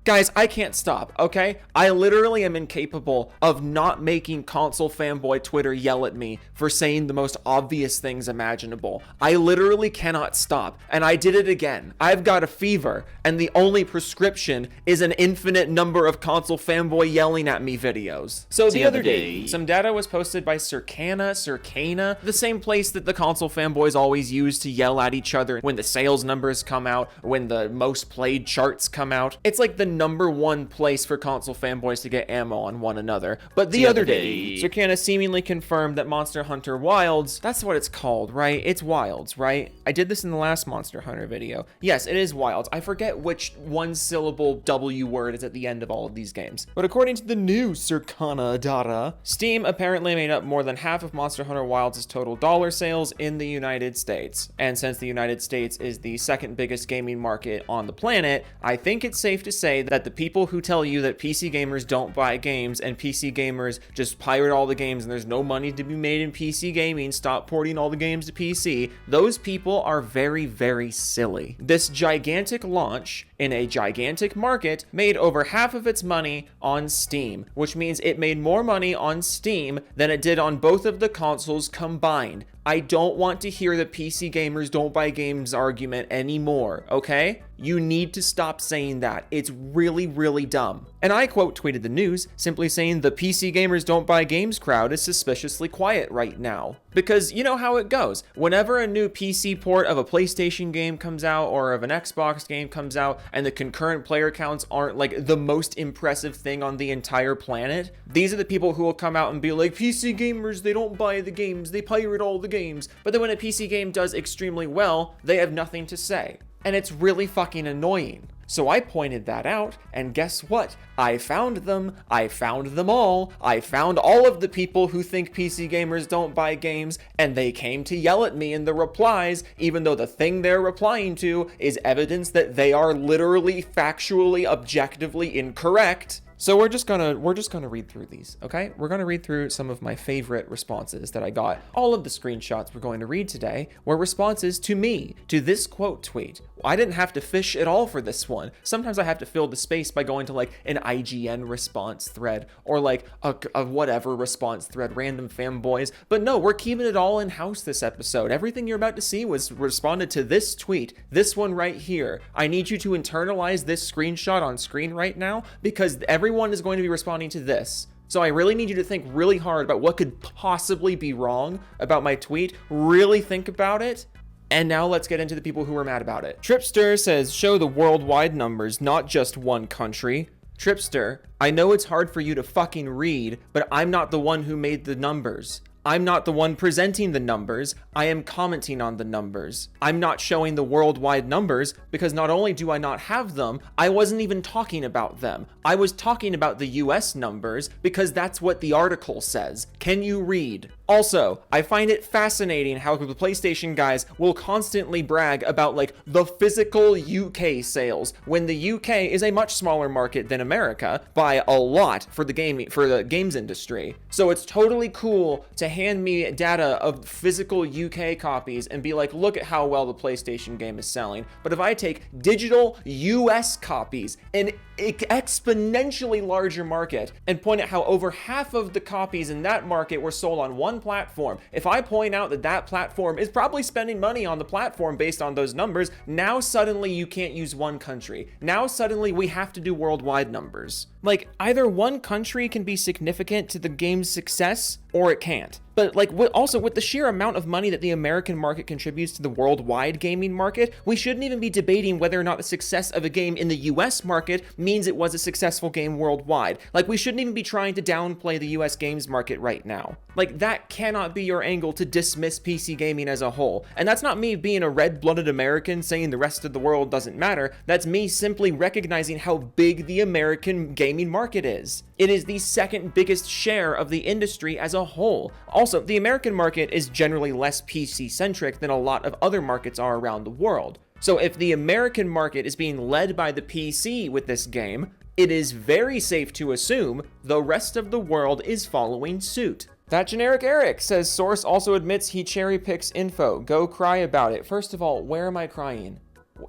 Guys, I can't stop, okay? I literally am incapable of not making console fanboy Twitter yell at me for saying the most obvious things imaginable. I literally cannot stop, and I did it again. I've got a fever, and the only prescription is an infinite number of console fanboy yelling at me videos. So the other day, some data was posted by Circana, the same place that the console fanboys always use to yell at each other when the sales numbers come out, or when the most played charts come out. It's like the number one place for console fanboys to get ammo on one another. But the other day, Circana seemingly confirmed that Monster Hunter Wilds, that's what it's called, right? It's Wilds, right? I did this in the last Monster Hunter video. Yes, it is Wilds. I forget which one-syllable W word is at the end of all of these games. But according to the new Circana data, Steam apparently made up more than half of Monster Hunter Wilds' total dollar sales in the United States. And since the United States is the second biggest gaming market on the planet, I think it's safe to say that the people who tell you that PC gamers don't buy games and PC gamers just pirate all the games and there's no money to be made in PC gaming, stop porting all the games to PC, those people are very, very silly. This gigantic launch in a gigantic market made over half of its money on Steam, which means it made more money on Steam than it did on both of the consoles combined. I don't want to hear the PC gamers don't buy games argument anymore, okay? You need to stop saying that. It's really, really dumb. And I quote tweeted the news, simply saying the PC gamers don't buy games crowd is suspiciously quiet right now. Because you know how it goes. Whenever a new PC port of a PlayStation game comes out or of an Xbox game comes out and the concurrent player counts aren't like the most impressive thing on the entire planet, these are the people who will come out and be like, PC gamers, they don't buy the games, they pirate all the games. But then when a PC game does extremely well, they have nothing to say. And it's really fucking annoying. So I pointed that out, and guess what? I found them. I found them all. I found all of the people who think PC gamers don't buy games, and they came to yell at me in the replies, even though the thing they're replying to is evidence that they are literally, factually, objectively incorrect. So we're just gonna read through these, okay? We're gonna read through some of my favorite responses that I got. All of the screenshots we're going to read today were responses to me, to this quote tweet. I didn't have to fish at all for this one. Sometimes I have to fill the space by going to like an IGN response thread or like a whatever response thread, random fanboys. But no, we're keeping it all in-house this episode. Everything you're about to see was responded to this tweet, this one right here. I need you to internalize this screenshot on screen right now because everyone is going to be responding to this. So I really need you to think really hard about what could possibly be wrong about my tweet. Really think about it. And now let's get into the people who are mad about it. Tripster says, show the worldwide numbers, not just one country. Tripster, I know it's hard for you to fucking read, but I'm not the one who made the numbers. I'm not the one presenting the numbers, I am commenting on the numbers. I'm not showing the worldwide numbers because not only do I not have them, I wasn't even talking about them. I was talking about the US numbers because that's what the article says. Can you read? Also, I find it fascinating how the PlayStation guys will constantly brag about like the physical UK sales when the UK is a much smaller market than America by a lot for the games industry. So it's totally cool to hand me data of physical UK copies and be like, look at how well the PlayStation game is selling. But if I take digital US copies, an exponentially larger market, and point at how over half of the copies in that market were sold on one platform, if I point out that that platform is probably spending money on the platform based on those numbers, now suddenly you can't use one country. Now suddenly we have to do worldwide numbers. Like, either one country can be significant to the game's success, or it can't. But like, also with the sheer amount of money that the American market contributes to the worldwide gaming market, we shouldn't even be debating whether or not the success of a game in the US market means it was a successful game worldwide. Like, we shouldn't even be trying to downplay the US games market right now. Like, that cannot be your angle to dismiss PC gaming as a whole. And that's not me being a red-blooded American saying the rest of the world doesn't matter. That's me simply recognizing how big the American gaming market is. It is the second biggest share of the industry as a whole. Also, the American market is generally less PC-centric than a lot of other markets are around the world. So if the American market is being led by the PC with this game, it is very safe to assume the rest of the world is following suit. That generic Eric says source also admits he cherry picks info. Go cry about it. First of all, where am I crying?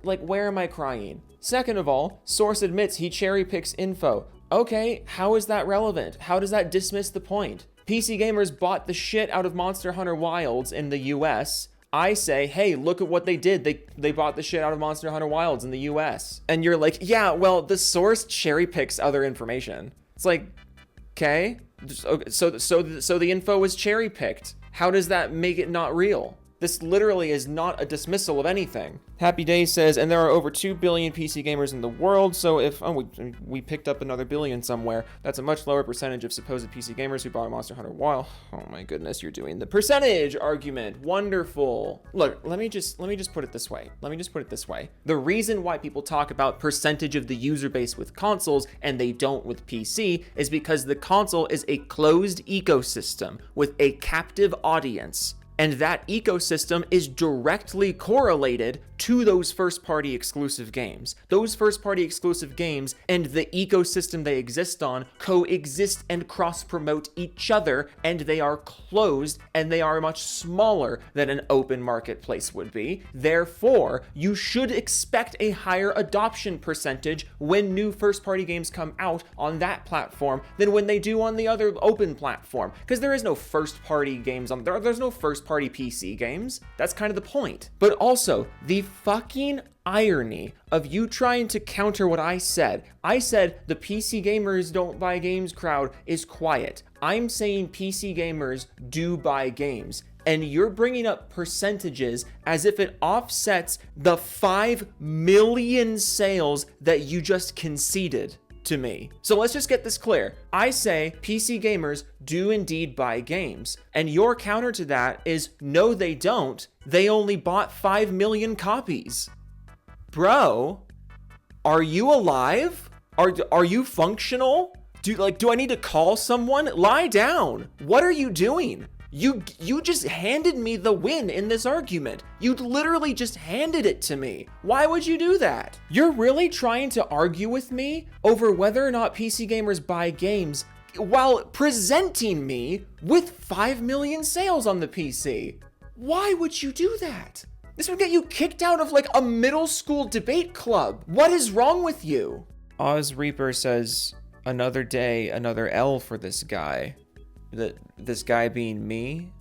Like, where am I crying? Second of all, source admits he cherry picks info. Okay, how is that relevant? How does that dismiss the point? PC gamers bought the shit out of Monster Hunter Wilds in the US. I say, hey, look at what they did. They bought the shit out of Monster Hunter Wilds in the US. And you're like, yeah, well, the source cherry picks other information. It's like, okay, so the info was cherry picked. How does that make it not real? This literally is not a dismissal of anything. Happy Day says, and there are over 2 billion PC gamers in the world, so if we picked up another billion somewhere, that's a much lower percentage of supposed PC gamers who bought a Monster Hunter Wild. Oh my goodness, you're doing the percentage argument. Wonderful. Look, let me just put it this way. The reason why people talk about percentage of the user base with consoles and they don't with PC is because the console is a closed ecosystem with a captive audience. And that ecosystem is directly correlated to those first-party exclusive games. Those first-party exclusive games and the ecosystem they exist on coexist and cross-promote each other, and they are closed, and they are much smaller than an open marketplace would be. Therefore, you should expect a higher adoption percentage when new first-party games come out on that platform than when they do on the other open platform. Because there is no first-party games on there. There's no first-party PC games. That's kind of the point. But also, the fucking irony of you trying to counter what I said. I said the PC gamers don't buy games crowd is quiet. I'm saying PC gamers do buy games. And you're bringing up percentages as if it offsets the 5 million sales that you just conceded to me. So let's just get this clear. I say PC gamers do indeed buy games. And your counter to that is no, they don't. They only bought 5 million copies. Bro, are you alive? Are you functional? Do I need to call someone? Lie down. What are you doing? You just handed me the win in this argument. You literally just handed it to me. Why would you do that? You're really trying to argue with me over whether or not PC gamers buy games while presenting me with 5 million sales on the PC. Why would you do that? This would get you kicked out of like a middle school debate club. What is wrong with you? Oz Reaper says, another day, another L for this guy. This guy being me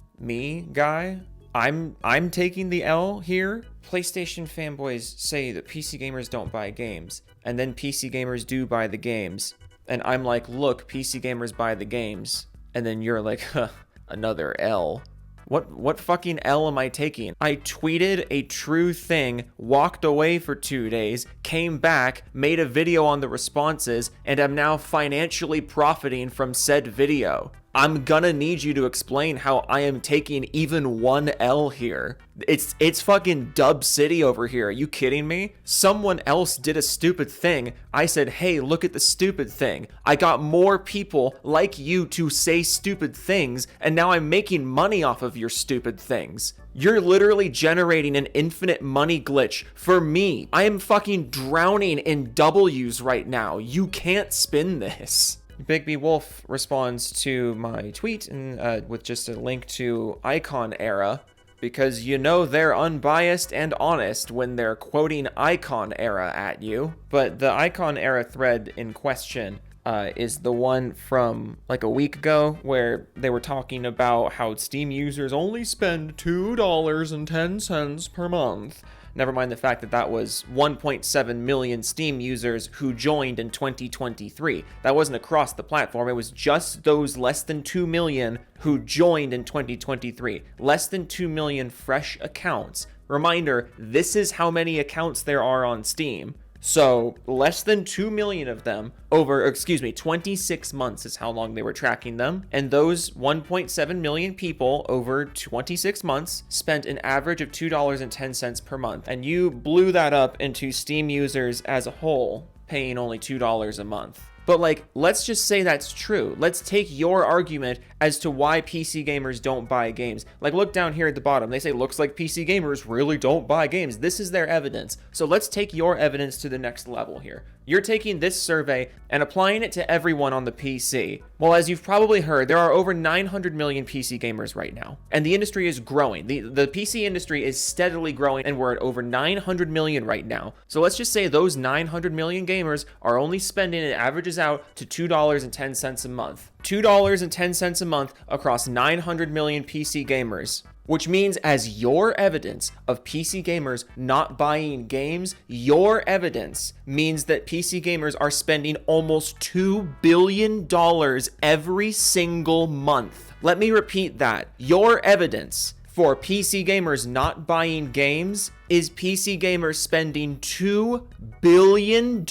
guy. I'm taking the L here. PlayStation fanboys say that PC gamers don't buy games, and then PC gamers do buy the games. And I'm like, look, PC gamers buy the games. And then you're like, huh, another L. What fucking L am I taking? I tweeted a true thing, walked away for 2 days, came back, made a video on the responses, and am now financially profiting from said video. I'm gonna need you to explain how I am taking even 1 L here. It's fucking Dub City over here. Are you kidding me? Someone else did a stupid thing. I said, hey, look at the stupid thing. I got more people like you to say stupid things, and now I'm making money off of your stupid things. You're literally generating an infinite money glitch for me. I am fucking drowning in W's right now. You can't spin this. Big B Wolf responds to my tweet and with just a link to IconEra, because you know they're unbiased and honest when they're quoting IconEra at you. But the IconEra thread in question is the one from like a week ago where they were talking about how Steam users only spend $2.10 per month. Never mind the fact that that was 1.7 million Steam users who joined in 2023. That wasn't across the platform. It was just those less than 2 million who joined in 2023. Less than 2 million fresh accounts. Reminder, this is how many accounts there are on Steam. So less than 2 million of them over, 26 months is how long they were tracking them. And those 1.7 million people over 26 months spent an average of $2.10 per month. And you blew that up into Steam users as a whole, paying only $2 a month. But like, let's just say that's true. Let's take your argument as to why PC gamers don't buy games. Like, look down here at the bottom. They say, looks like PC gamers really don't buy games. This is their evidence. So let's take your evidence to the next level here. You're taking this survey and applying it to everyone on the PC. Well, as you've probably heard, there are over 900 million PC gamers right now, and the industry is growing. The PC industry is steadily growing, and we're at over 900 million right now. So let's just say those 900 million gamers are only spending, it averages out to $2.10 a month. $2.10 a month across 900 million PC gamers. Which means, as your evidence of PC gamers not buying games, your evidence means that PC gamers are spending almost $2 billion every single month. Let me repeat that. Your evidence for PC gamers not buying games is PC gamers spending $2 billion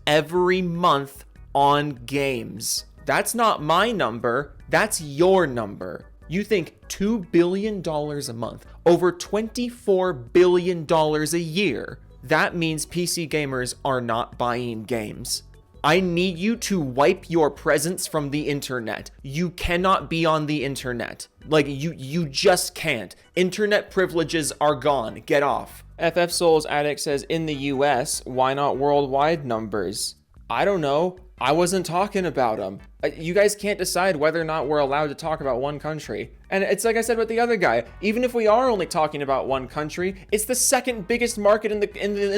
every month on games. That's not my number, that's your number. You think $2 billion a month, over $24 billion a year. That means PC gamers are not buying games. I need you to wipe your presence from the internet. You cannot be on the internet. Like, you just can't. Internet privileges are gone. Get off. FF Souls Addict says, in the US, why not worldwide numbers? I don't know. I wasn't talking about them. You guys can't decide whether or not we're allowed to talk about one country. And it's like I said with the other guy, even if we are only talking about one country, it's the second biggest market in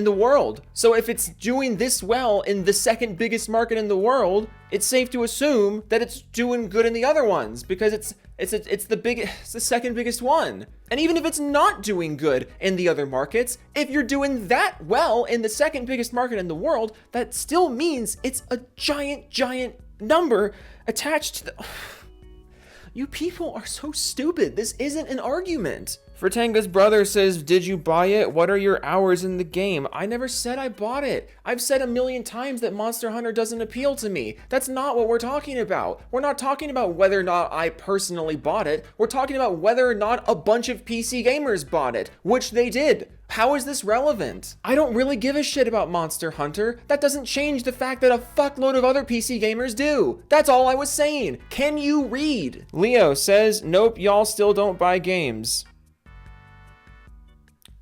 the world. So if it's doing this well in the second biggest market in the world, it's safe to assume that it's doing good in the other ones, because it's the second biggest one. And even if it's not doing good in the other markets, if you're doing that well in the second biggest market in the world, that still means it's a giant number attached to the... You people are so stupid. This isn't an argument. Fertanga's brother says, did you buy it? What are your hours in the game? I never said I bought it. I've said a million times that Monster Hunter doesn't appeal to me. That's not what we're talking about. We're not talking about whether or not I personally bought it. We're talking about whether or not a bunch of PC gamers bought it, which they did. How is this relevant? I don't really give a shit about Monster Hunter. That doesn't change the fact that a fuckload of other PC gamers do. That's all I was saying. Can you read? Leo says, nope, y'all still don't buy games.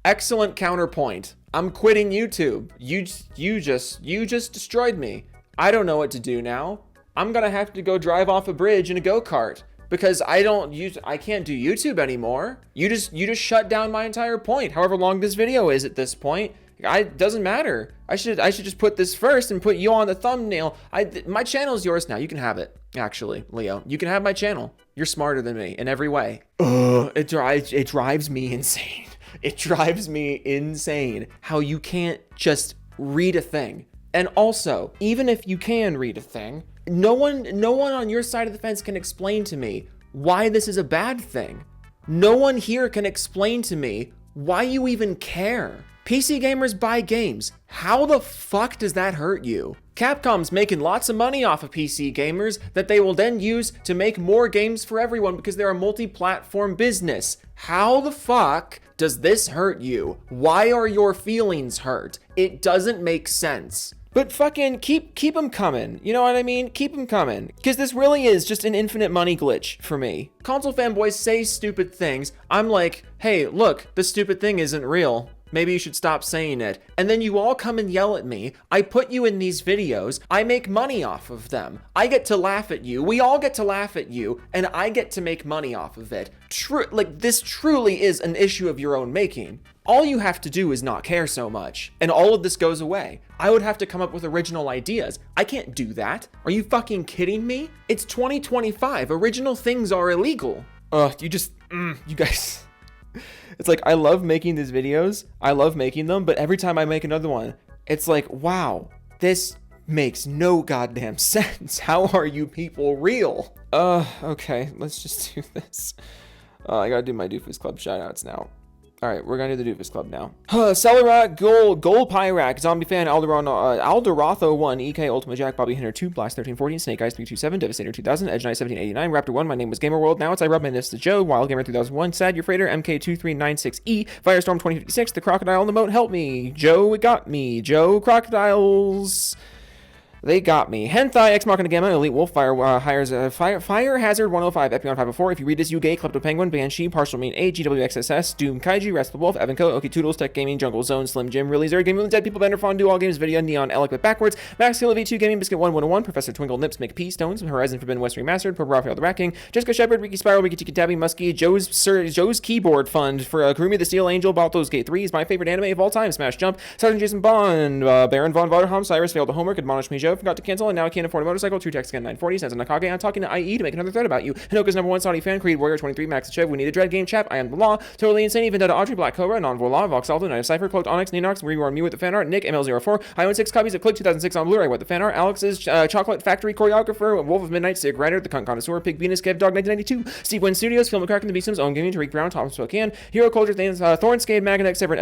Excellent counterpoint. I'm quitting YouTube. You just destroyed me. I don't know what to do now. I'm gonna have to go drive off a bridge in a go-kart because I can't do YouTube anymore. You just shut down my entire point. However long this video is at this point, it doesn't matter. I should just put this first and put you on the thumbnail. My channel is yours now. You can have it. Actually, Leo, you can have my channel. You're smarter than me in every way. It drives me insane. It drives me insane how you can't just read a thing. And also, even if you can read a thing, no one on your side of the fence can explain to me why this is a bad thing. No one here can explain to me why you even care. PC gamers buy games. How the fuck does that hurt you? Capcom's making lots of money off of PC gamers that they will then use to make more games for everyone because they're a multi-platform business. How the fuck does this hurt you? Why are your feelings hurt? It doesn't make sense. But fucking keep them coming. You know what I mean? Keep them coming. Because this really is just an infinite money glitch for me. Console fanboys say stupid things. I'm like, hey, look, this stupid thing isn't real. Maybe you should stop saying it. And then you all come and yell at me. I put you in these videos. I make money off of them. I get to laugh at you. We all get to laugh at you. And I get to make money off of it. This truly is an issue of your own making. All you have to do is not care so much. And all of this goes away. I would have to come up with original ideas. I can't do that. Are you fucking kidding me? It's 2025. Original things are illegal. You guys... It's like, I love making these videos. I love making them, but every time I make another one, it's like, wow, this makes no goddamn sense. How are you people real? Okay, let's just do this. I gotta do my Doofus Club shoutouts now. All right, we're gonna do the Doofus Club now. Celerat, Gold Pyrak, Zombie Fan, Alderatho 1, EK, Ultimate Jack, Bobby Hinner 2, Blast 1314, Snake Eyes 327, Devastator 2000, Edge Knight 1789, Raptor 1, My Name Was Gamer World, Now It's I Rub My Nifs to Joe, Wild Gamer 3001, Sad Your Freighter, MK2396E, Firestorm 2056, The Crocodile in the Moat, Help Me, Joe It Got Me, Joe Crocodiles. They got me. Hentai, Ex Machina Gamma, Elite Wolf, Fire Hazard 105, Epion 504. If you read this, you gay, Klepto Penguin, Banshee, Partial Mean 8, GWXSS, Doom Kaiji, Rest the Wolf, Evan Co, Oki Toodles, Tech Gaming, Jungle Zone, Slim Jim, Really Zero, Gaming with Dead People, Bender Fondue, All Games Video, Neon, Alec but backwards, Max Kill V2, Gaming Biscuit 1101, Professor Twinkle, Nips, McP, Stones, Horizon Forbidden West Remastered, Purple Raphael the Rat King, Jessica Shepard, Ricky Spiral, Ricky Tiki Tabby, Muskie, Joe's Keyboard Fund for Kurumi the Steel Angel, Balthos Gate 3 is my favorite anime of all time, Smash Jump, Sergeant Jason Bond, Baron Von Vaderham, Cyrus failed the homework, admonished me Joe, forgot to cancel, and now I can't afford a motorcycle, True Text again 940, Senza Nakage, I'm talking to IE to make another thread about you, Hinoka's #1 Saudi fan, Creed Warrior 23, Max Chev, we need a dread game chap, I am the law, Totally Insane, Vendetta Audrey, Black Cobra, Non Voila, Vox Alto, Night of Cypher, Cloaked Onyx, Ninox, where you are me with the fan art, Nick, ML04, I own 6 copies of Click 2006 on Blu-ray, what the fan art, Alex's Chocolate Factory choreographer, Wolf of Midnight, Sig Rider, The Cunt Connoisseur, Pig Venus, Kev Dog 1992, Steve Wynn Studios, Film McCracken, The Beastums, Own Gaming, Tariq Brown, Tom Spokane, Hero Culture, Thornscade, Maganex, Severin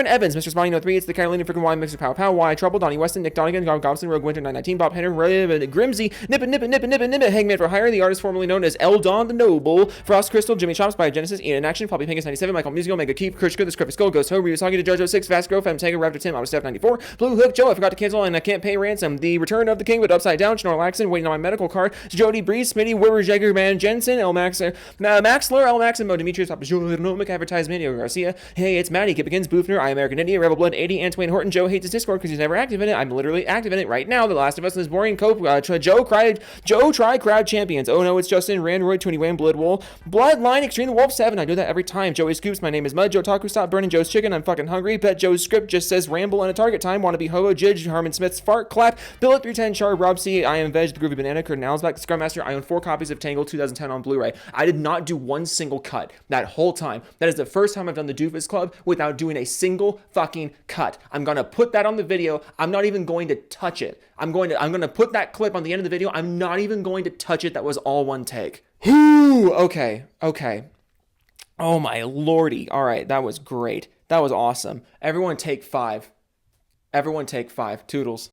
Evans, Mr. Spawning 03, It's the Carolina Freaking Y, Mixer Pow Pow, Y Trouble, Donnie Weston, Nick Donegan, Gobson, Rogue Winter 919, Bob Henner, Grimsy, Nippin', Hangman for Hire, the artist formerly known as Eldon the Noble, Frost Crystal, Jimmy Chops, Biogenesis, Ian in Action, Poppy Pingus 97, Michael Musical, Mega Keep, Kurshka, The Script Skull, Ghost Ho, Ryu Sagi, to JoJo 6, Fast Growth, Femtega, Raptor Tim, Outer Step 94, Blue Hook, Joe, I forgot to cancel and I can't pay ransom, The Return of the King, but Upside Down, Schnorlaxon, waiting on my medical card, Jody Breeze, Smitty, Wilbur Jagger, Man Jensen, Maxler, Elmax, and Mo Demetrius, Papajonomic Advertisement, Yo Garcia, Hey, it's Maddie, Kip Begins, Boofner, I American Idiot, Rebel Blood 80, Antoine Horton, Joe hates his Discord because he's never active in it, I'm literally active in it right now, The Last of Us, is boring, Cope, Joe Try Crowd Champions, oh no, it's Justin, Randroid, 20 Wayne, Bloodline, Extreme Wolf 7, I do that every time, Joey Scoops, my name is Mud, Joe Taku, stop burning Joe's chicken, I'm fucking hungry, Bet Joe's script just says ramble and a target time, wanna be hobo, Jidge, Harmon Smith's fart clap, Bill at 310, Char, Rob C, I am Veg, The Groovy Banana, Kurt Nalsback, Scrum Master, I own 4 copies of Tangle 2010 on Blu-ray. I did not do one single cut that whole time. That is the first time I've done the Doofus Club without doing a single fucking cut. I'm gonna put that on the video. I'm not even going to touch it. I'm gonna put that clip on the end of the video. I'm not even going to touch it. That was all one take. Whew, okay. Oh my lordy. All right, that was great. That was awesome. Everyone take 5. Toodles.